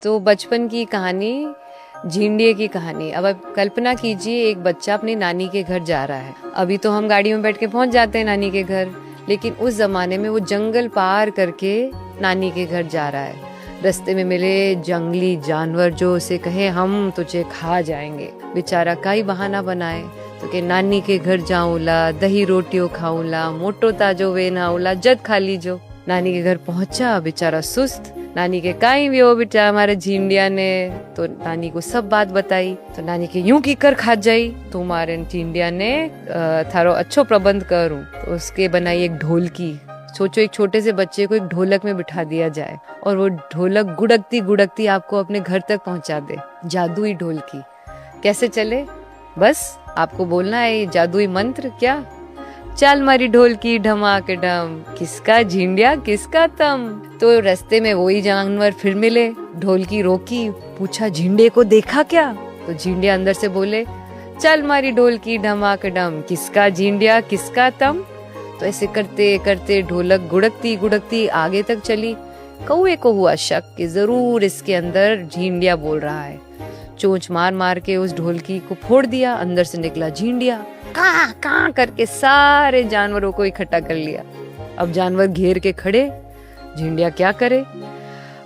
तो बचपन की कहानी, झींडिये की कहानी। अब आप कल्पना कीजिए, एक बच्चा अपनी नानी के घर जा रहा है। अभी तो हम गाड़ियों में बैठ के पहुंच जाते हैं नानी के घर, लेकिन उस जमाने में वो जंगल पार करके नानी के घर जा रहा है। रास्ते में मिले जंगली जानवर जो उसे कहे हम तुझे खा जाएंगे। बेचारा का ही बहाना बनाए तो के नानी के घर जाऊला, दही रोटियों खाऊला, मोटो ताजो वे नाउला, जद खा लीजो। नानी के घर पहुंचा, बेचारा सुस्त। नानी के काई भी हो बेटा हमारे झींडिया ने, तो नानी को सब बात बताई। तो नानी के यूं की कर खा जाई, तुम्हारे झींडिया ने थारो अच्छो प्रबंध करूं। तो उसके बनाई एक ढोलकी। सोचो, एक छोटे से बच्चे को एक ढोलक में बिठा दिया जाए और वो ढोलक गुड़कती गुड़कती आपको अपने घर तक पहुंचा दे। जादुई ढोलकी कैसे चले? बस आपको बोलना है जादुई मंत्र, क्या चल मारी ढोलकी ढमाक ढम, किसका झींडिया किसका तम। तो रास्ते में वही जानवर फिर मिले। ढोलकी रोकी, पूछा झींडे को देखा क्या? तो झींडिया अंदर से बोले चल मारी ढोलकी ढमाक ढम, किसका झींडिया किसका तम। तो ऐसे करते करते ढोलक गुड़कती गुड़कती आगे तक चली। कौए को हुआ शक कि जरूर इसके अंदर झींडिया बोल रहा है। चोंच मार मार के उस ढोलकी को फोड़ दिया, अंदर से निकला झींडिया। कां कां करके सारे जानवरों को इकट्ठा कर लिया। अब जानवर घेर के खड़े, झींडिया क्या करे?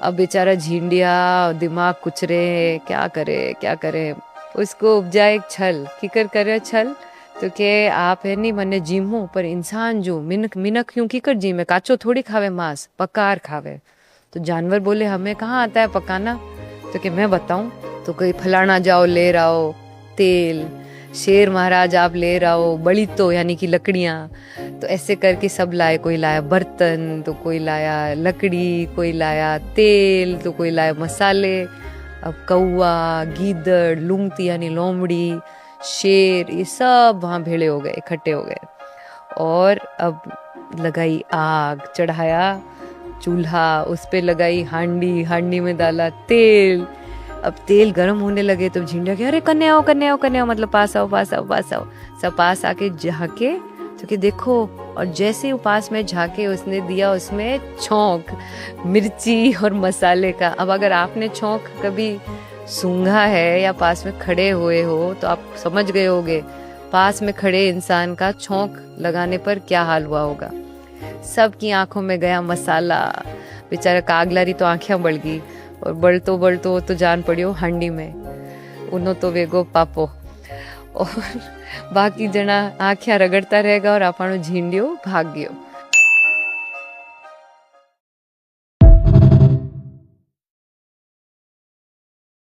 अब बेचारा झींडिया दिमाग कुचरे, क्या करे। उसको उपजा एक छल, किकर करे छल तो के आप है नहीं मने जीमो, पर इंसान जो मिनक क्यों किकर जीमे, काचो थोड़ी खावे मांस, पकार खावे। तो जानवर बोले हमें कहाँ आता है पकाना? तो कि मैं बताऊं। तो कोई फलाना जाओ ले रहो तेल, शेर महाराज आप ले रहो बड़ी तो यानी कि लकड़ियाँ। तो ऐसे करके सब लाए, कोई लाया बर्तन, तो कोई लाया लकड़ी, कोई लाया तेल, तो कोई लाया मसाले। अब कौआ, गीदड़, लुंगती यानी लोमड़ी, शेर, ये सब वहाँ भेड़े हो गए, इकट्ठे हो गए। और अब लगाई आग, चढ़ाया चूल्हा, उस पे लगाई हांडी में डाला तेल। अब तेल गर्म होने लगे तो झींडिया के अरे कन्या आओ, मतलब पास आओ। सब पास आके झाके तो कि देखो, और जैसे वो पास में झाके उसने दिया उसमें छौंक मिर्ची और मसाले का। अब अगर आपने छौंक कभी सूंघा है या पास में खड़े हुए हो तो आप समझ गए होगे पास में खड़े इंसान का छौंक लगाने पर क्या हाल हुआ होगा। सबकी आंखों में गया मसाला। बेचारा कागलारी तो आंखें बढ़ गई, और बढ़तो तो जान पड़ियो हांडी में। उनो तो वेगो पापो, और बाकी जना आंखें रगड़ता रहेगा और आपनो झींडियो भाग गयो।